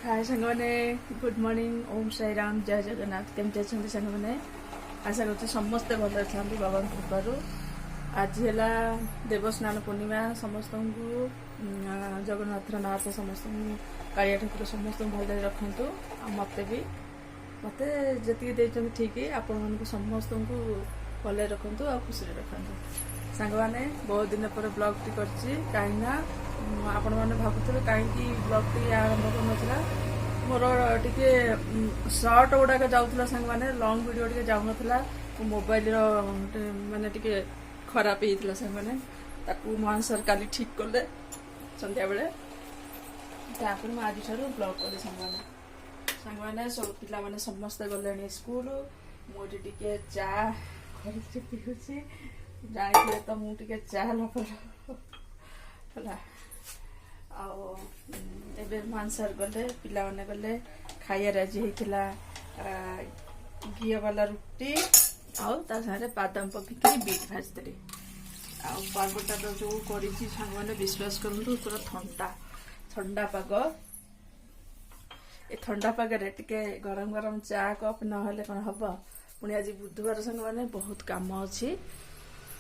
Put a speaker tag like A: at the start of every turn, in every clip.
A: हाय सांगने good morning ओम साई राम जय जगन्नाथ केमती अच्छा सांगने आशा कर समस्ते भल था बाबा कृपार आज है देवस्नान पूर्णिमा समस्त जगन्नाथ नाथ समस्त कालिया ठाकुर समस्त भल रखु मत भी मत जी ठीक आपण समस्त को भल रखु आ खुशी रखु सांग मैंने बहुत दिन पर ब्लॉग टी कहीं आपण मैंने भावुवे कहीं ब्लॉग टी आरंभ कर मोर टे सर्ट गुड़ाक जाऊला सांग मैंने लंग वीडियो टे जाऊन मोबाइल माने टे खराब होता सांग मैंने मोहन सर काली ठीक कले संध्या बेले मुझे आज ठार ब्लॉग कली सांग मैंने सब पिला माने समस्ते गले स्कूल मुझे टे चा कर पीऊँगी जानी तो मुझे चा लवर आबे मान सर गले पिला माने गले खाइया राजी होता घी वाला रुटी आगे बादाम पकड़ बीट भाजती पागटा तो जो कर विश्वास करूँ पूरा ठंडा ठंडा पाग ये ठंडा पागे टे गरम गरम चा कप ना कौन हम पुणी आज बुधवार संग मैंने बहुत कम अच्छी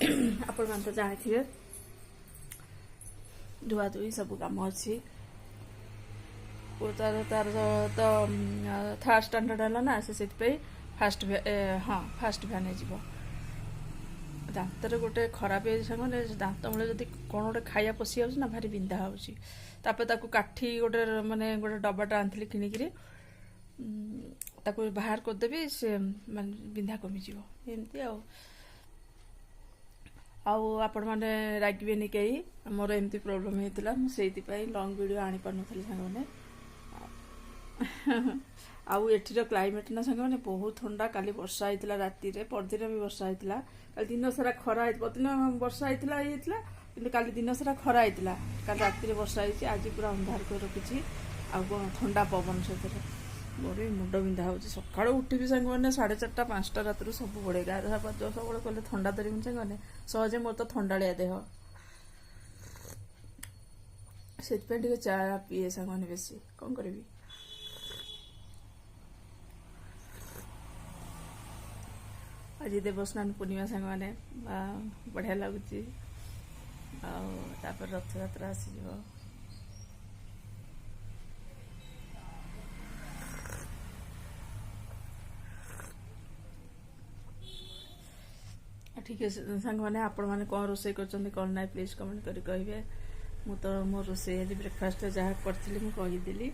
A: आपण मैंने तो जानी थे धुआ धुई सब कम अच्छी तार तार तो थर्ड स्टैंडर्ड है ना से फास्ट हाँ फास्ट भैन हो दांतर गोटे खराब है दांत मूल जब कौन गोटे खाया पशि ना भारी बिंधा होपर काठी गोटे माने गोटे डब्बाटा आनी किणिकी बाहर करदेवी से माने बिंधा कमिज एमती आपण मैंने रागबेनि कहीं मोर एमती प्रोब्लेम होता मुझे लंग वीडियो आनी पार नी सांग आउ एठीर क्लाइमेट ना सांग बहुत ठंडा काली वर्षा होता राति परदिन भी वर्षा होता कल दिन सारा खरा परदिन वर्षा होता कि काली दिन सारा खरा होता कल राति वर्षा होती आज पूरा अंधार कर रखी आ ठंडा पवन से मोर मुंड बिंधा हो सका उठी सांग मैंने 4:30 5टा रात सब बड़े गाधा पाद सब कले ठंडा धरमी सांग मैंने सहजे मोर तो ठंडाड़िया देह से चा पीए सांग मैंने बेसी कौन करी आज देवस्नान पूर्णिमा सांग मैंने बढ़िया लगुच रथ यात्रा आसीज ठीक है सांग मैंने आपण मैंने कौन रोसे कर ना प्लीज कमेंट करी कहे मु तो मो रोसे आज ब्रेकफास्ट जहाँ करी मुझेदी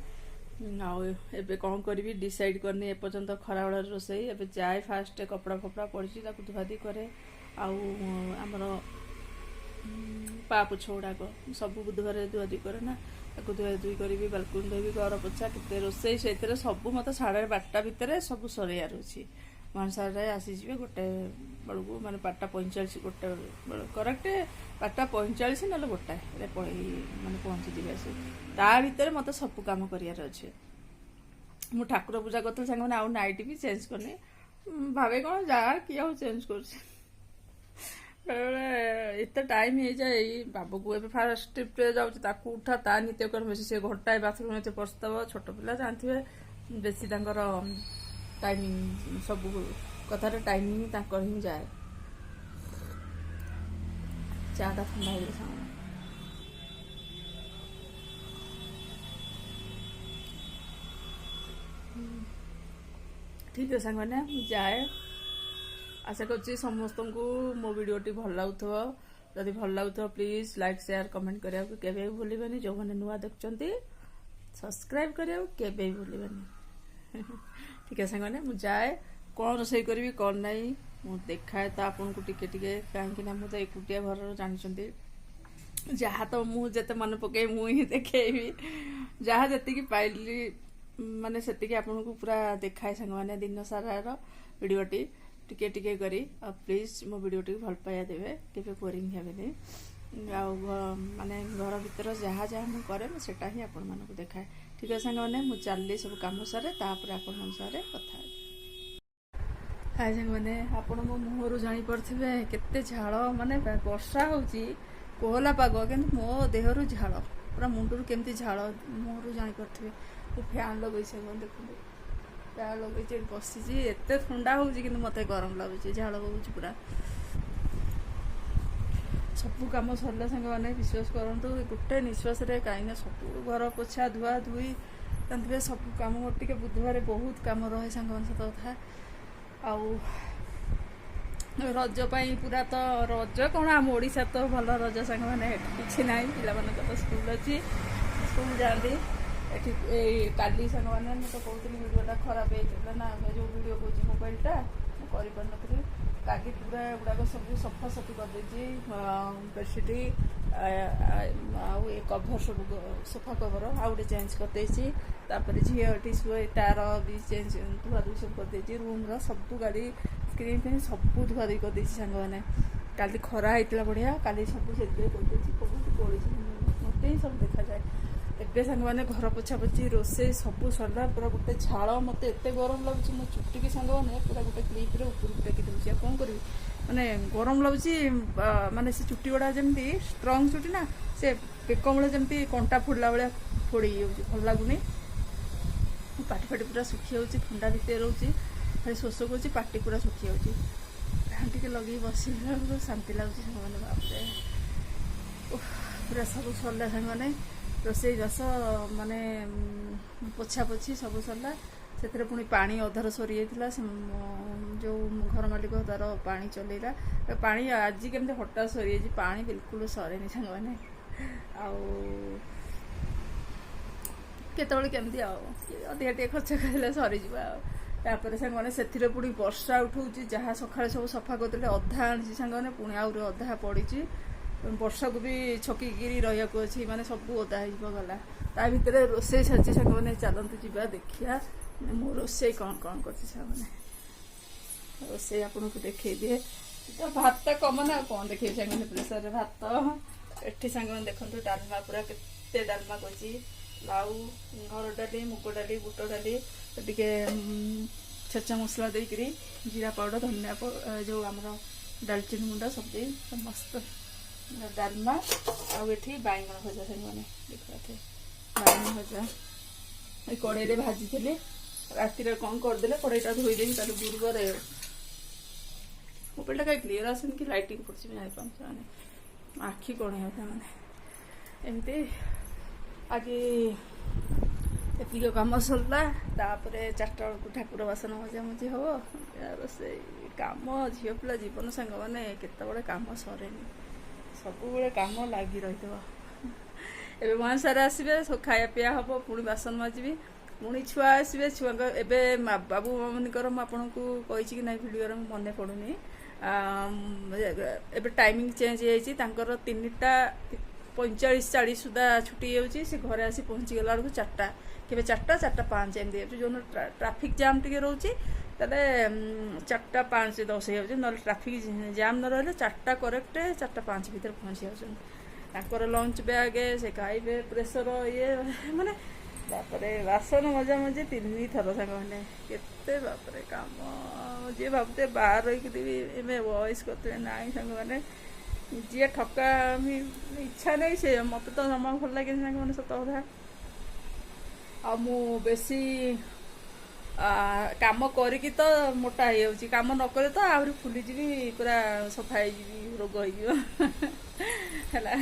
A: आबे कौन करी डिसाइड करनी एपर्तंत खरा बेल रोसे एबे जाए फास्ट कपड़ा फपड़ा पड़ी धुआधी करे आमर पा पोछ गुड़ाक सब बुधवार धुआधी करे ना धुआधुई करी बालकुनी धोबी घर पोछा के रोसे से सब मत 12:30 भितर सब सरियार अच्छी मनसार आसीजे गोटे बेलू माने 5:45 गोटे करेक्ट 5:45 ना गोटाए माने पहुँची जाए ता भर मत सब कम करार अच्छे मु ठाकुर पूजा करी सांग आउ नाइट भी चेंज करनी भावे कौन जार किए चेंज करते टाइम हो जाए बाबू को एवं फास्ट ट्रिप जाऊँगा उठा ता नित्यक्रम बेसी से घंटाए बाथरूम में पशुव छोट पिला जानते बेसी टाइमिंग सब कथार टाइमिंग ही जाए चाटा ठंडा हो जाए ठीक है सांग मैंने जाए आशा कर समस्त को मो वीडियोटी भल लगुव जदि भल लगुव प्लीज लाइक शेयर कमेंट करने को केवे भूलि जो मैंने नुआ देखते सब्सक्राइब करने को केवे भूलि ठीक है सांग मुझे जाए कौन रोसे करी कौन नहीं मुझे देखाए तो आपन को टिके टिके कहीं मुझे एकुटिया घर जानते जहाँ तो मुझे मन पकई मुझे देखेबी जहाँ जी पाइली माने से आपन को पूरा देखाए सांग मैंने दिन सारा वीडियोटी टिके टिके करी प्लीज मो वीडियोटी भल पाया देवे केवे बोरिंग हेबेनी माने घर भीतर जहाँ जहाँ मुझे करे सेटा ही आपण मानक देखाए ठीक है सांग मैंने मुझे चलली सब कम सारे आपण सारे कथा हाय सांग मैंने आपण मो मुहर जापे केते झाड़ माने वर्षा होची कोहला पाग कि मो देहरु झाड़ पूरा मुंडू केमती झाड़ मुहर जापे ଫ୍ୟାନ୍ ଲଗେଇଛି ସାଙ୍ଗମାନେ ଦେଖନ୍ତୁ, ଫ୍ୟାନ୍ ଲଗେଇଛି ଏଠି ବସିଛି। ଏତେ ଥଣ୍ଡା ହେଉଛି କିନ୍ତୁ ମୋତେ ଗରମ ଲାଗୁଛି, ଝାଳ ବହୁଛି ପୁରା। ସବୁ କାମ ସରିଲା ସାଙ୍ଗମାନେ, ବିଶ୍ୱାସ କରନ୍ତୁ ଗୋଟେ ନିଶ୍ୱାସରେ, କାହିଁକିନା ସବୁ ଘର ପୋଛା ଧୁଆ ଧୁଇ ଜାଣିଥିବେ ସବୁ କାମ। ମୋର ଟିକେ ବୁଧବାର ବହୁତ କାମ ରହେ ସାଙ୍ଗମାନେ, ସତ କଥା। ଆଉ ରଜ ପାଇଁ ପୁରା ତ ରଜ କ'ଣ, ଆମ ଓଡ଼ିଶାରେ ତ ଭଲ ରଜ ସାଙ୍ଗମାନେ, ଏଠି କିଛି ନାହିଁ। ପିଲାମାନଙ୍କର ତ ସ୍କୁଲ ଅଛି, ସ୍କୁଲ ଯାଆନ୍ତି। ଏଠି ଏଇ କାଲି ସାଙ୍ଗମାନେ ମୁଁ ତ କହୁଥିଲି ଭିଡ଼ିଓଟା ଖରାପ ହେଇଥିଲା ନା, ଯେଉଁ ଭିଡ଼ିଓ କହୁଛି ମୋବାଇଲଟା ମୁଁ କରିପାରିନଥିଲି। କାଲି ପୁରା ଏଗୁଡ଼ାକ ସବୁ ସଫାସଫି କରିଦେଇଛି, ବେଡ଼ସିଟ୍ ଆଉ ଏ କଭର ସବୁ ସୋଫା କଭର ଆଉ ଗୋଟେ ଚେଞ୍ଜ କରିଦେଇଛି। ତାପରେ ଝିଅ ଏଠି ଶୁଏ, ତାର ବି ଚେଞ୍ଜ ଧୁଆଧୁଇ ସବୁ କରିଦେଇଛି। ରୁମ୍ର ସବୁ ଗାଡ଼ି ସ୍କ୍ରିନ୍ ଫ୍ରିନ୍ ସବୁ ଧୁଆଧୁଇ କରିଦେଇଛି ସାଙ୍ଗମାନେ। କାଲି ଖରା ହେଇଥିଲା ବଢ଼ିଆ, କାଲି ସବୁ ସେଥିପାଇଁ କରିଦେଇଛି। ବହୁତ ପଡ଼ିଛି, ମୋତେ ହିଁ ସବୁ ଦେଖାଯାଏ। ଏବେ ସାଙ୍ଗମାନେ ଘର ପୋଛାପୋଛି ରୋଷେଇ ସବୁ ସରିଲା। ପୁରା ଗୋଟେ ଝାଳ, ମୋତେ ଏତେ ଗରମ ଲାଗୁଛି ମୋ ଚୁଟିକି ସାଙ୍ଗମାନେ ପୁରା ଗୋଟେ କ୍ଲିପ୍ରେ ଉପରକୁ ଟେକି ଦେଉଛି। ଆଉ କ'ଣ କରିବି, ମାନେ ଗରମ ଲାଗୁଛି। ମାନେ ସେ ଚୁଟି ଗୁଡ଼ା ଯେମିତି ଷ୍ଟ୍ରଙ୍ଗ ଚୁଟି ନା, ସେ ବେକ ମୂଳେ ଯେମିତି କଣ୍ଟା ଫୋଡ଼ିଲା ଭଳିଆ ଫୋଡ଼ି ହେଇଯାଉଛି, ଭଲ ଲାଗୁନି। ପାଟି ଫାଟି ପୁରା ଶୁଖି ଯାଉଛି, ଥଣ୍ଡା ଭିତରେ ରହୁଛି, ଖାଲି ଶୋଷ କରୁଛି, ପାଟି ପୁରା ଶୁଖି ଯାଉଛି। ଫ୍ୟାନ୍ ଟିକେ ଲଗେଇକି ବସିଲା ବେଳକୁ ଶାନ୍ତି ଲାଗୁଛି ସାଙ୍ଗମାନେ। ବାପରେ ପୁରା ସବୁ ସରିଲା ସାଙ୍ଗମାନେ, ରୋଷେଇବାସ ମାନେ ପୋଛାପୋଛି ସବୁ ସରିଲା। ସେଥିରେ ପୁଣି ପାଣି ଅଧାର ସରିଯାଇଥିଲା, ଯେଉଁ ଘର ମାଲିକ ତାର ପାଣି ଚଲେଇଲା। ପାଣି ଆଜି କେମିତି ହଠାତ୍ ସରିଯାଇଛି, ପାଣି ବିଲକୁଲ ସରେନି ସାଙ୍ଗମାନେ। ଆଉ କେତେବେଳେ କେମିତି ଆଉ ଅଧିକା ଟିକେ ଖର୍ଚ୍ଚ କରିଲେ ସରିଯିବ ଆଉ। ତାପରେ ସାଙ୍ଗମାନେ ସେଥିରେ ପୁଣି ବର୍ଷା ଉଠଉଛି, ଯାହା ସକାଳେ ସବୁ ସଫା କରିଦେଲେ ଅଧା ଆଣିଛି ସାଙ୍ଗମାନେ, ପୁଣି ଆହୁରି ଅଧା ପଡ଼ିଛି। ବର୍ଷାକୁ ବି ଛକିକିରି ରହିବାକୁ ଅଛି, ମାନେ ସବୁ ଓଦା ହେଇଯିବ ଗଲା। ତା ଭିତରେ ରୋଷେଇ ସାରିଛି ସାଙ୍ଗମାନେ, ଚାଲନ୍ତୁ ଯିବା ଦେଖିବା ମୁଁ ରୋଷେଇ କ'ଣ କ'ଣ କରିଛି ସାଙ୍ଗମାନେ। ରୋଷେଇ ଆପଣଙ୍କୁ ଦେଖେଇ ଦିଏ। ତ ଭାତ କମନ, ଆଉ କ'ଣ ଦେଖେଇବି ସାଙ୍ଗମାନେ, ପ୍ରେସରରେ ଭାତ। ଏଠି ସାଙ୍ଗମାନେ ଦେଖନ୍ତୁ ଡାଲମା, ପୁରା କେତେ ଡାଲମା କରିଛି। ଲାଉ, ହରଡ଼ ଡାଲି, ମୁଗ ଡାଲି, ବୁଟ ଡାଲି, ଟିକେ ଛେଚା ମସଲା ଦେଇକରି ଜିରା ପାଉଡ଼ର, ଧନିଆ ଯେଉଁ ଆମର ଡାଲଚିନି ଗୁଣ୍ଡ ସବୁ ଦେଇ ମସ୍ତ ଡାଲମା। ଆଉ ଏଠି ବାଇଗଣ ଭଜା ସାଙ୍ଗମାନେ, ଦେଖିବା ବାଇଗଣ ଭଜା ଏ କଡ଼େଇରେ ଭାଜିଥିଲି। ରାତିରେ କ'ଣ କରିଦେଲେ, କଡ଼େଇଟା ଧୋଇ ଦେଇକି ତାହେଲେ ଗୁରୁବାର ମୋବାଇଲଟା କାହିଁ କ୍ଲିୟର ଆସୁନି କି ଲାଇଟିଂ କରୁଛି ମୁଁ ଜାଣିପାରୁନି ସେମାନେ, ଆଖି କ'ଣ ହେଉଥାଏ ମାନେ। ଏମିତି ଆଜି ଏତିକି କାମ ସରିଲା। ତାପରେ 4ଟା ବେଳକୁ ଠାକୁର ବାସନ ମଜାମଜି ହେବ। ରୋଷେଇ କାମ, ଝିଅ ପିଲା ଜୀବନ ସାଙ୍ଗମାନେ, କେତେବେଳେ କାମ ସରେନି, ସବୁବେଳେ କାମ ଲାଗି ରହିଥିବ। ଏବେ ମହାସାରେ ଆସିବେ, ସବୁ ଖାଇବା ପିଇବା ହେବ, ପୁଣି ବାସନ ମାଜିବି, ପୁଣି ଛୁଆ ଆସିବେ। ଛୁଆଙ୍କ ଏବେ ବାବୁ ମାମୁନିଙ୍କର ମୁଁ ଆପଣଙ୍କୁ କହିଛି କି ନାଇଁ ଭିଡ଼ିଓରେ, ମୁଁ ମନେ ପଡ଼ୁନି। ଏବେ ଟାଇମିଂ ଚେଞ୍ଜ ହେଇଯାଇଛି, ତାଙ୍କର 3:45-40 ସୁଦ୍ଧା ଛୁଟି ହେଇଯାଉଛି। ସେ ଘରେ ଆସି ପହଞ୍ଚିଗଲା ବେଳକୁ 4ଟା, କେବେ 4ଟା 4:05 ଏମିତି ହେଇଯାଉଛି। ଯେଉଁଦିନ ଟ୍ରାଫିକ୍ ଜାମ୍ ଟିକେ ରହୁଛି ତାହେଲେ 4:05-10 ହେଇଯାଉଛି, ନହେଲେ ଟ୍ରାଫିକ୍ ଜାମ୍ ନ ରହିଲେ 4ଟା କରେକ୍ଟ 4:05 ଭିତରେ ପହଞ୍ଚି ଯାଉଛନ୍ତି। ତାଙ୍କର ଲଞ୍ଚ ବ୍ୟାଗ୍ ସେ ଖାଇବେ, ପ୍ରେସର ଇଏ ମାନେ। ତାପରେ ବାସନ ମଜାମଜି 3 ଥର ସାଙ୍ଗମାନେ, କେତେ ବାପରେ କାମ। ଯିଏ ଭାବୁଥିବେ ବାହାର ରହିକି ବି ଏବେ ଭଏସ୍ କରୁଥିବେ, ନାହିଁ ସାଙ୍ଗମାନେ, ଯିଏ ଠକାମି ଇଚ୍ଛା ନାହିଁ ସେ, ମୋତେ ତ ଜମା ଭଲ ଲାଗେନି ସାଙ୍ଗମାନେ, ସତ କଥା। ଆଉ ମୁଁ ବେଶୀ କାମ କରିକି ତ ମୋଟା ହେଇଯାଉଛି, କାମ ନ କଲେ ତ ଆହୁରି ଫୁଲିଯିବି, ପୁରା ସଫା ହେଇଯିବି, ରୋଗ ହେଇଯିବ ହେଲା।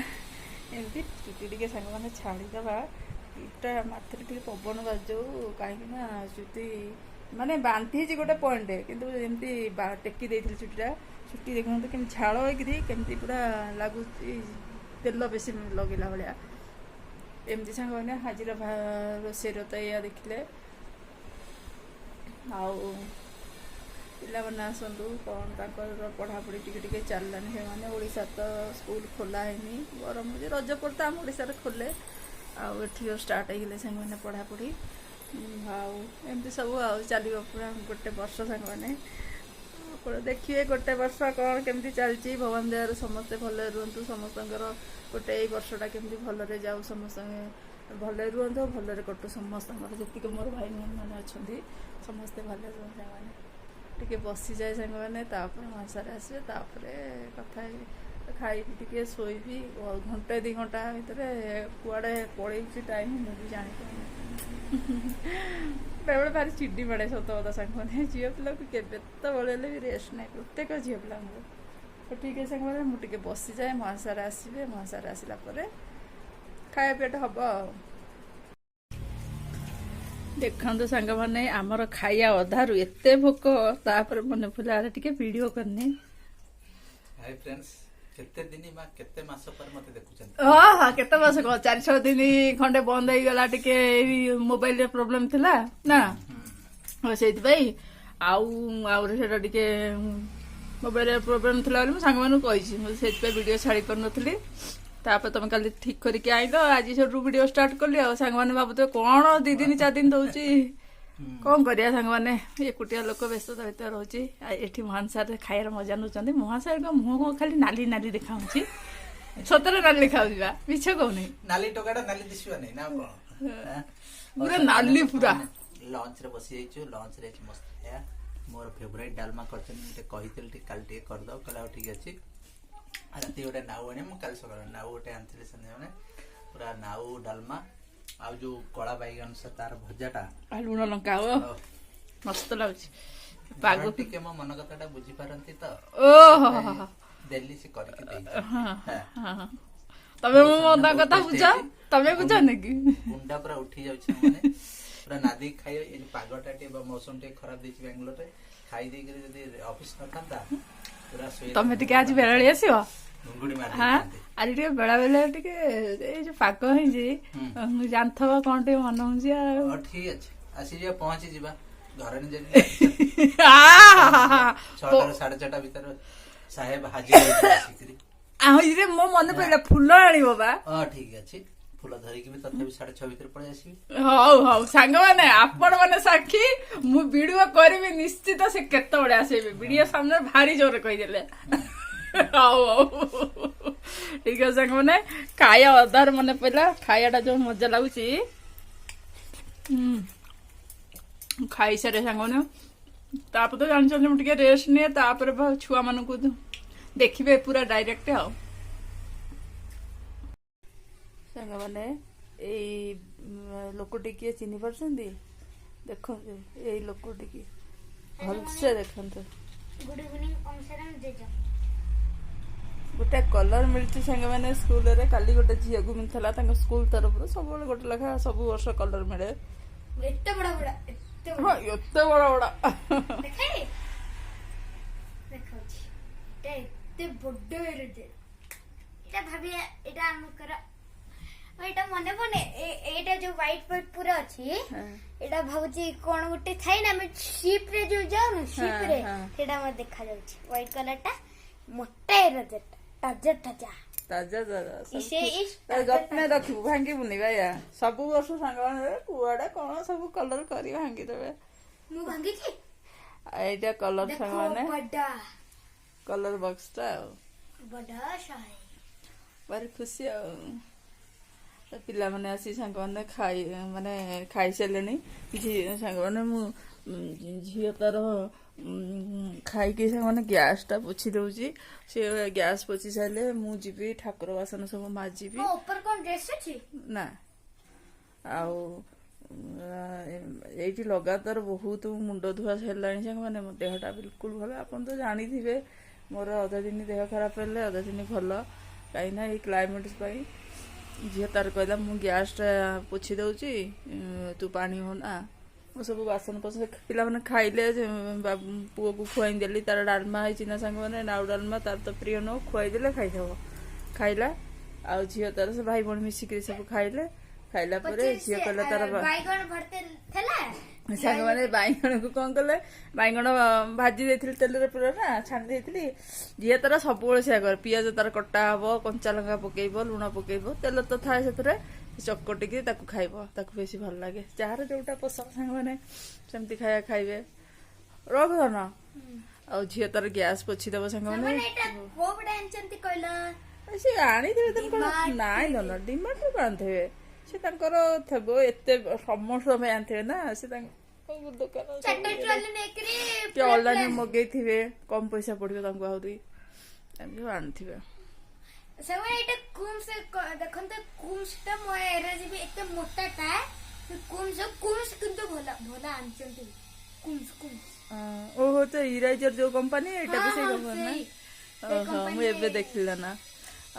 A: ଏମିତି ଚୁଟି ଟିକେ ସାଙ୍ଗମାନେ ଛାଡ଼ିଦେବା, ଚୁଟିଟା ମାଥିରେ ଟିକେ ପବନ ବାଜିଯାଉ, କାହିଁକିନା ଚୁଟି ମାନେ ବାନ୍ଧି ହେଇଛି ଗୋଟେ ପଏଣ୍ଟରେ, କିନ୍ତୁ ଏମିତି ଟେକି ଦେଇଥିଲି ଚୁଟିଟା। ଚୁଟି ଦେଖନ୍ତୁ କେମିତି ଝାଳ ହେଇକିରି, କେମିତି ପୁରା ଲାଗୁଛି ତେଲ ବେଶୀ ଲଗେଇଲା ଭଳିଆ। ଏମିତି ସାଙ୍ଗମାନେ ଆଜିର ରୋଷେଇର ତ ଏଇଆ ଦେଖିଲେ। ଆଉ ପିଲାମାନେ ଆସନ୍ତୁ, କ'ଣ ତାଙ୍କର ପଢ଼ାପଢ଼ି ଟିକେ ଟିକେ ଚାଲିଲାନି ସେମାନେ। ଓଡ଼ିଶାରେ ତ ସ୍କୁଲ ଖୋଲା ହେଇନି, ଗରମ ହେଉଛି। ରଜ ପରେ ତ ଆମ ଓଡ଼ିଶାରେ ଖୋଲେ, ଆଉ ଏଠି ଷ୍ଟାର୍ଟ ହେଇଗଲେ ସାଙ୍ଗମାନେ ପଢ଼ାପଢ଼ି। ଆଉ ଏମିତି ସବୁ ଆଉ ଚାଲିବ ପୁରା ଗୋଟେ ବର୍ଷ ସାଙ୍ଗମାନେ। ଦେଖିବେ ଗୋଟେ ବର୍ଷ କ'ଣ କେମିତି ଚାଲିଛି। ଭଗବାନ ଦୟାରୁ ସମସ୍ତେ ଭଲରେ ରୁହନ୍ତୁ, ସମସ୍ତଙ୍କର ଗୋଟେ ଏଇ ବର୍ଷଟା କେମିତି ଭଲରେ ଯାଉ, ସମସ୍ତଙ୍କ ଭଲରେ ରୁହନ୍ତୁ, ଭଲରେ କଟୁ ସମସ୍ତଙ୍କର। ଯେତିକି ମୋର ଭାଇମାନେ ଅଛନ୍ତି ସମସ୍ତେ ଭଲରେ ରୁହନ୍ତୁ ସାଙ୍ଗମାନେ। ଟିକେ ବସିଯାଏ ସାଙ୍ଗମାନେ, ତାପରେ ମାସାରେ ଆସିବେ, ତାପରେ କଥା ଖାଇବି, ଟିକେ ଶୋଇବି। ଘଣ୍ଟେ 2 ଘଣ୍ଟା ଭିତରେ କୁଆଡ଼େ ପଳେଇଛି ଟାଇମ୍ ମୁଁ ବି ଜାଣିପାରୁନି। ବେଳେବେଳେ ଭାରି ଚିଡ଼ି ମାଡ଼େ ସତ କଥା ସାଙ୍ଗମାନେ। ଝିଅ ପିଲାକୁ କେତେବେଳେ ହେଲେ ବି ରେଷ୍ଟ ନାହିଁ, ପ୍ରତ୍ୟେକ ଝିଅ ପିଲାଙ୍କୁ। ତ ଠିକ୍ ଅଛି ସାଙ୍ଗମାନେ, ମୁଁ ଟିକେ ବସିଯାଏ, ମହାସାର ଆସିବେ, ମହାସାର ଆସିଲା ପରେ ଖାଇବା ପିଇବାଟା ହବ ଆଉ। ଦେଖନ୍ତୁ ସାଙ୍ଗମାନେ, ଆମର ଖାଇବା ଅଧାରୁ ଏତେ ଭୋକ, ତାପରେ ମନେ ପଡ଼ିଲା ଆରେ ଟିକେ ଭିଡ଼ିଓ କରିନି।
B: ହାଇ ଫ୍ରେଣ୍ଡସ୍, କେତେ ଦିନ ବା କେତେ ମାସ ପରେ ମତେ ଦେଖୁଛନ୍ତି?
A: ହଁ, କେତେ ମାସ କହ, 4-6 ଦିନ ଖଣ୍ଡେ ବନ୍ଦ ହେଇଗଲା, ଟିକେ ଏଇ ମୋବାଇଲରେ ପ୍ରୋବ୍ଲେମ ଥିଲା ନା, ସେଇଥିପାଇଁ। ଆହୁରି ସେଟା ଟିକେ ମୋବାଇଲରେ ପ୍ରୋବ୍ଲେମ ଥିଲା ବୋଲି ମୁଁ ସାଙ୍ଗମାନଙ୍କୁ କହିଛି, ମୁଁ ସେଇଥିପାଇଁ ଭିଡ଼ିଓ ଛାଡ଼ି ପାରୁନଥିଲି। ତାପରେ ତମେ କାଲି ଠିକ କରିକି ଆଇଲ, ଆଜି ସେଠୁ ଭିଡ଼ିଓ ଷ୍ଟାର୍ଟ କଲି। ଆଉ ସାଙ୍ଗମାନେ ଭାବୁଥିବେ କଣ 2 ଦିନ 4 ଦିନ ଦଉଛି, କଣ କରିବା ସାଙ୍ଗମାନେ, ଏକୁଟିଆ ଲୋକ ବ୍ୟସ୍ତତା ଭିତରେ ରହୁଛି। ଏଠି ମହାନସାରରେ ଖାଇବାର ମଜା ନେଉଛନ୍ତି। ମହାନସାରଙ୍କ ମୁହଁ ଖାଲି ନାଲି ନାଲି ଦେଖାଉଛି, ସତରେ ନାଲି ଦେଖାଉଛି ବା, ମିଛ କହୁନି।
B: ନାଲି ଟୋକାଟା ନାଲି ଦିଶିବନି ନା କଣ?
A: ପୁରା ନାଲି ପୁରା।
B: ଲଞ୍ଚ ରେ ବସି ଯାଇଛୁ, ଲଞ୍ଚ ରେ ମସ୍ତ ଖାଇବା। ମୋର ଫେଭରାଇଟ ଡାଲମା କରିଛନ୍ତି, ମୁଁ ଟିକେ କହିଥିଲି ଟିକେ କାଲି ଟିକେ କରିଦବ, କହିଲା ଆଉ ଠିକ ଅଛି। ରାତି ଗୋଟେ ନାଉ ଆଣି, ମୁଁ କାଲି ସକାଳେ ନାଉ ଗୋଟେ ଆଣିଥିଲି, ସନ୍ଧ୍ୟାବେଳେ ପୁରା ନାଉ ଡାଲମା, ଆଉ ଯୋଉ କଳା ବାଇଗଣ ତାର ଭଜାଟା,
A: ଲୁଣ ଲଙ୍କା ମସ୍ତ ଲାଗୁଛି। ପାଗ
B: ଟିକେ ମୋ ମନ କଥାଟା ବୁଝିପାରନ୍ତି ତ,
A: ଓହୋ
B: ଦେଲି ସେ କରିକି ଦେଇଛି।
A: ତମେ ମୋ ମନ କଥା ବୁଝ, ତମେ ବୁଝନି କି?
B: ଗୁଣ୍ଡା ପୁରା ଉଠି ଯାଉଛି ମାନେ, ପୁରା ନାଦିକି ଖାଇ। ଏଇ ପାଗଟା ଟିକେ ମୌସମ ଟିକେ ଖରାପ ଦେଇଛି ବାଙ୍ଗାଲୋରରେ, ଖାଇ ଦେଇକିରି ଯଦି ଅଫିସ ନଥାନ୍ତା ପୁରା
A: ତମେ ଟିକେ ଆଜି ବେଳାଳି ଆସିବ।
B: ଘୁଙ୍ଗୁଡି ମାରି
A: ଆଜି ଟିକେ ବେଳା ବେলা ଟିକେ ଏଇ ଯୋଉ ପାଗ ହେଇଛି, ଜାଣିଥିବ କଣ ଟିକେ ମନ ହଉଛି ଆଉ।
B: ଠିକ ଅଛି, ଆସିଯିବା, ପହଞ୍ଚିଯିବା ଘରେ। ନିଜେ 6ଟା 6:30 ଭିତରେ ସାହେବ ହାଜିର ହେଇକିରି।
A: ମୋ ମନେ ପଡିଲା, ଫୁଲ ଆଣିବ ବା।
B: ହଁ ଠିକ ଅଛି, ଫୁଲ ଧରିକି ବି ତଥାପି 6:30 ଭିତରେ ପଳେଇ ଆସିବି।
A: ହଉ ସାଙ୍ଗମାନେ, ଆପଣ ମାନେ ସାକ୍ଷୀ, ମୁଁ ଭିଡିଓ କରିବି ନିଶ୍ଚିତ। ସେ କେତେବେଳେ ଆସିବେ ଭିଡିଓ ସାମ୍ନାରେ ଭାରି ଜୋରରେ କହିଦେଲେ। ହଉ ଠିକ ଅଛି ସାଙ୍ଗମାନେ, ଖାଇବା ଅଧାରୁ ମନେ ପଡିଲା, ଖାଇବାଟା ଯୋଉ ମଜା ଲାଗୁଛି। ଖାଇସାରେ ସାଙ୍ଗମାନେ, ତାପରେ ତ ଜାଣିଛନ୍ତି ମୁଁ ଟିକେ ରେଷ୍ଟ ନିଏ, ତାପରେ ଛୁଆ ମାନଙ୍କୁ ଦେଖିବେ ପୁରା ଡାଇରେକ୍ଟ। ଆଉ ସାଙ୍ଗମାନେ, ଏଇ ଲୋକଟି କିଏ ଚିହ୍ନି ପାରୁଛନ୍ତି? ଦେଖନ୍ତୁ ଏଇ ଲୋକଟିକି ଭଲସେ ଦେଖନ୍ତୁ।
C: ଗୁଡ୍ ଇଭିନିଂ ଜେଜ।
A: ଗୋଟେ କଲର ମିଳିଛି ସାଙ୍ଗମାନେ ସ୍କୁଲରେ। କାଲି ଗୋଟେ ଝିଅକୁ ମିଳିଥିଲା ତାଙ୍କ ସ୍କୁଲ ତରଫରୁ, ସବୁବେଳେ ଗୋଟେ ଲେଖା ସବୁ ବର୍ଷ କଲର ମିଳେ।
C: ଏତେ ବଡ ବଡ,
A: ହଁ ଏତେ ବଡ ବଡ
C: ଦେଖାଉଛି। ଏତେ ବଡ ଏଇଟା ଭାବିବା, ଏଇଟା ଆମଙ୍କର, ଏଇଟା ମନେ ପଡୁନି। ଏଇଟା ଯୋଉ ହ୍ୱାଇଟ୍ ହ୍ୱାଇଟ୍ ପୁରା ଅଛି, ଏଇଟା ଭାବୁଛି କଣ ଗୋଟେ ଥାଏ ନା, ଆମେ ଶିପ ରେ ଯୋଉ ଯାଉନୁ, ଶିପ ରେ ସେଇଟା ଆମର ଦେଖା ଯାଉଛି। ହ୍ୱାଇଟ୍ କଲର ଟା ମୋଟା
A: ଯତ୍ନ ରଖିବୁ, ଭାଙ୍ଗିବୁନି ଭାଇଆ। ସବୁ ବର୍ଷ ସାଙ୍ଗମାନେ କୁଆଡେ କଣ ସବୁ କଲର କରି ଭାଙ୍ଗିଦେବେ।
C: ମୁଁ ଭାଙ୍ଗିଛି।
A: ଏଇଟା କଲର ସାଙ୍ଗମାନେ, କଲର ବକ୍ସ ଟା ଆଉ ଭାରି ଖୁସି। ଆଉ ପିଲାମାନେ ଆସି ସାଙ୍ଗମାନେ ଖାଇସାରିଲେଣି। ସାଙ୍ଗମାନେ ମୁଁ ଝିଅ ତାର ଖାଇକି ସାଙ୍ଗମାନେ ଗ୍ୟାସ ଟା ପୋଛି ଦଉଛି। ସେ ଗ୍ୟାସ ପୋଛି ସାରିଲେ ମୁଁ ଯିବି ଠାକୁର ବାସନ ସବୁ ମାଜିବି। ନା, ଆଉ ଏଇଠି ଲଗାତାର ବହୁତ ମୁଣ୍ଡ ଧୁଆ ହେଲାଣି ସାଙ୍ଗମାନେ। ମୋ ଦେହଟା ବିଲକୁଲ ଭଲ, ଆପଣ ତ ଜାଣିଥିବେ ମୋର ଅଧା ଦିନ ଦେହ ଖରାପ ହେଲେ ଅଧା ଦିନ ଭଲ, କାହିଁକିନା ଏଇ କ୍ଲାଇମେଟ ପାଇଁ। ଝିଅ ତାର କହିଲା ମୁଁ ଗ୍ୟାସଟା ପୋଛି ଦଉଛି, ତୁ ପାଣି ହନା। ମୁଁ ସବୁ ବାସନ ପିଲାମାନେ ଖାଇଲେ, ପୁଅକୁ ଖୁଆଇ ଦେଲି। ତାର ଡାଲମା ହେଇଛି ନା ସାଙ୍ଗମାନେ, ନାଉ ଡାଲମା, ତାର ତ ପ୍ରିୟ ନୁହଁ, ଖୁଆଇଦେଲେ ଖାଇଦେବ, ଖାଇଲା। ଆଉ ଝିଅ ତାର ସେ ଭାଇ ଭଉଣୀ ମିଶିକିରି ସବୁ ଖାଇଲେ। ଖାଇଲା ପରେ ଝିଅ କହିଲା ତାର ସାଙ୍ଗମାନେ ବାଇଗଣକୁ କଣ କଲେ, ବାଇଗଣ ଭାଜି ଦେଇଥିଲି ତେଲରେ ପୁରା ନା, ଛାଣି ଦେଇଥିଲି। ଝିଅ ତାର ସବୁବେଳେ ସେୟା କରେ, ପିଆଜ ତାର କଟା ହବ, କଞ୍ଚା ଲଙ୍କା ପକେଇବ, ଲୁଣ ପକେଇବ, ତେଲ ତ ଥାଏ ସେଥିରେ, ଚକଟିକି ତାକୁ ଖାଇବ। ତାକୁ ବେଶୀ ଭଲ ଲାଗେ, ଯାହାର ଯୋଉଟା ପସନ୍ଦ ସାଙ୍ଗମାନେ ସେମିତି ଖାଇବେ। ରଘୁଧନ ଆଉ ଝିଅ ତାର ଗ୍ୟାସ ପୋଛିଦବ ସାଙ୍ଗମାନେ। ସେ ଆଣିଥିବେ ତାଙ୍କର, ନାଇଁ ଡିମାର୍ଟରୁ ଆଣିଥିବେ, ସେ ତାଙ୍କର ଥିବ, ଏତେ ସମସ୍ତଙ୍କ ପାଇଁ ଆଣିଥିବେ ନା। ସେ ତାଙ୍କ ଦୋକାନ ଅନଲାଇନରେ ମଗେଇଥିବେ, କମ ପଇସା ପଡିବ ତାଙ୍କୁ, ଆହୁରି ଏମିତି ଆଣିଥିବେ।
C: ଦେଖନ୍ତୁ କୁମ୍ସ ଟା ମୋ ଏତେ ମୋଟାଟା, କୁମ୍ସ କିନ୍ତୁ ଭଲ ଆଣିଛନ୍ତି କୁମ୍ସ
A: ଓହୋ ତ ଇରାଇଜର ଯୋଉ କମ୍ପାନୀ ଏଇଟା ବି ସେଇ
C: ହଁ,
A: କମ୍ପାନୀ
C: ସେଇ
A: ନା ଓହୋ ମୁଁ
C: company
A: ଏବେ ଦେଖିଲା ନା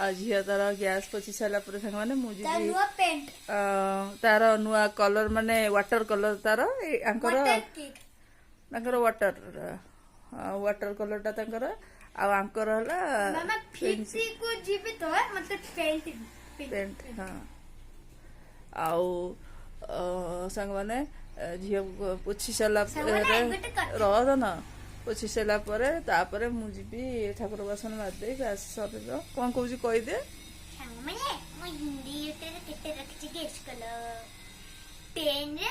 A: ଆଉ ଝିଅ ତାର ଗ୍ୟାସ୍ ପୋଛି ସାରିଲା ପରେ ସାଙ୍ଗମାନେ ମୁଁ
C: ତା
A: ଯିବି
C: ନୂଆ ପେଣ୍ଟ
A: ତାର ନୂଆ କଲର ମାନେ ୱାଟର କଲର ତାର ଆଙ୍କର
C: ୱାଟର କିଟ୍
A: ତାଙ୍କର ୱାଟର କଲରଟା ତାଙ୍କର ଆଉ ଆଙ୍କର ହେଲା
C: ମାମା ଫିକ୍ସି କୁ ଯିବି ତ ମତେ
A: ପେଣ୍ଟ ହଁ ଆଉ ସାଙ୍ଗମାନେ ଝିଅ ପୋଛି ସାରିଲା
C: ସାଙ୍ଗମାନେ,
A: ପରେ
C: ଗୋଟେ କଥା।
A: ରହ ନା ପୋଛି ସାରିଲା ପରେ ତାପରେ ମୁଁ ଯିବି ଠାକୁର ବାସନ ମାରିଦେଇ ଗ୍ୟାସ୍ ସରିବ କଣ କହୁଛି କହିଦେ
C: ସାଙ୍ଗମାନେ ମୁଁ ହିନ୍ଦୀ ୟୁଟ୍ୟୁବରେ କେତେ ରଖିଛି ଗେସ୍ କଲ 10 ରେ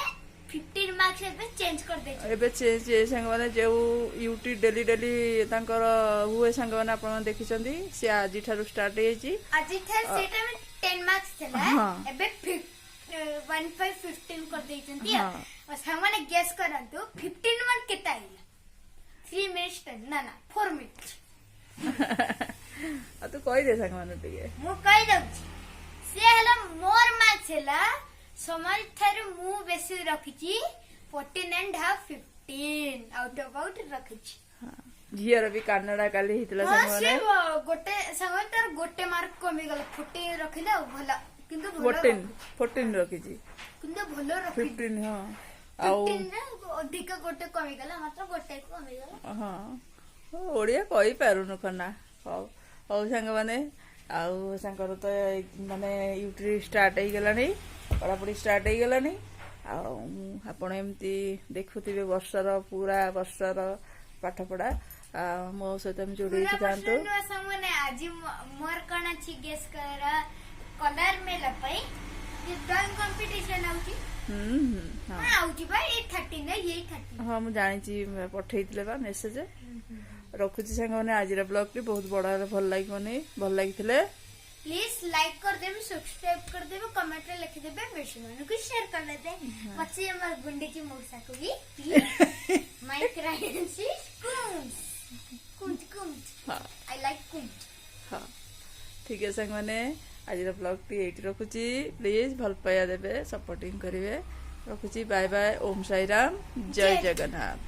C: 15 ମାର୍କ୍ସ ଏବେ ଚେଞ୍ଜ କରିଦେଇଛି
A: ଏବେ ଚେଞ୍ଜ ସାଙ୍ଗମାନେ ଯୋଉ ୟୁଟ୍ୟୁବ ଡେଲି ତାଙ୍କର ହୁଏ ସାଙ୍ଗମାନେ ଆପଣ ଦେଖିଛନ୍ତି ସେ ଆଜିଠାରୁ ଷ୍ଟାର୍ଟ ହେଇଯାଇଛି
C: ଆଜି ଠାରୁ ସେଇଟା 10 ମାର୍କ୍ସ ଥିଲା
A: ହଁ।
C: ଏବେ 15 କରିଦେଇଛନ୍ତି
A: ହଁ।
C: ଆଉ ସାଙ୍ଗମାନେ ଗେସ୍ କରନ୍ତୁ 15 ମାର୍କ କେତେ ଆଇଲା 3 ମିନିଟ୍ସ ନା 4 ମିନିଟ୍ସ
A: ଆଉ ତୁ କହିଦେ ସାଙ୍ଗମାନେ ଟିକେ
C: ମୁଁ କହିଦଉଛି ସେ ହେଲା ମୋର ମାର୍କ୍ସ ହେଲା ସମୟ ଠାରୁ ମୁଁ ବେଶୀ ରଖିଛି 14.5 15 ଆଉଟ୍ ଅଫ୍ ଆଉଟ୍ ରଖିଛି
A: ଝିଅର ବି କାନଡା କାଲି ହେଇଥିଲା
C: ହଁ,
A: ସାଙ୍ଗମାନେ
C: ସେ ଗୋଟେ ସାଙ୍ଗ ତାର ଗୋଟେ ମାର୍କ କମିଗଲା 14 ରଖିଲେ ଆଉ ଭଲ କିନ୍ତୁ ଭଲ
A: 14 ରଖିଛି
C: କିନ୍ତୁ ଭଲ ରଖିଛି
A: 15 ହଁ ଆଉ
C: 15 ରେ ଅଧିକ ଗୋଟେ କମିଗଲା ମାତ୍ର ଗୋଟେ କମିଗଲା
A: ହଁ ଓଡିଆ କହିପାରୁନୁ କନା ହଉ ହଉ ସାଙ୍ଗମାନେ ଆଉ ସାଙ୍ଗର ତ ମାନେ ୟୁଟ୍ୟୁବ ଷ୍ଟାର୍ଟ ହେଇଗଲାଣି ପଢାପଢି ଷ୍ଟାର୍ଟ ହେଇଗଲାଣି ଆଉ ଆପଣ ଏମିତି ଦେଖୁଥିବେ ପୁରା ବର୍ଷର ପାଠପଢା ମୋ ସହିତ ଆମେ ଯୋଡେଇକି ଯାଆନ୍ତୁ
C: ସାଙ୍ଗମାନେ ଆଜି ମୋର କଣ ଅଛି ଗେସ୍ କର କଲର ମେଲା ପାଇଁ ଡ୍ରଇଂ କମ୍ପିଟିସନ ହଉଛି
A: ହଁ
C: ଆଉଛି ବା 8:30
A: ହଁ ମୁଁ ଜାଣିଛି ପଠେଇଥିଲେ ବା ମେସେଜ ରଖୁଛି ସାଙ୍ଗମାନେ ଆଜିର ବ୍ଲଗଟି ବହୁତ ବଡ ଭଲ ଲାଗିବନି ଭଲ ଲାଗିଥିଲେ
C: ପ୍ଲିଜ ଲାଇକ୍ କରିଦେବେ ସବସ୍କ୍ରାଇବ କରିଦେବେ କମେଣ୍ଟ ରେ ଲିଖିଦେବେ ବେଶୀ ମାନଙ୍କୁ ସେୟାର କରିଦେବେ ପଛେ ଆମର ଗୁଣ୍ଡିଚି ମଉସାକୁ ବି ମାଇ କ୍ରାଇଡେନ୍ସି କୁଞ୍ଚ ଆଇ ଲାଇକ୍ କୁଞ୍ଚ
A: ହଁ ଠିକ ଅଛି ସାଙ୍ଗମାନେ ଆଜିର ବ୍ଲଗଟି ଏଇଠି ରଖୁଛି ପ୍ଲିଜ ଭଲ ପାଇବା ଦେବେ ସପୋର୍ଟିଂ କରିବେ ରଖୁଛି ବାଏ ବାଏ ଓମ୍ ସାଇରାମ ଜୟ ଜଗନ୍ନାଥ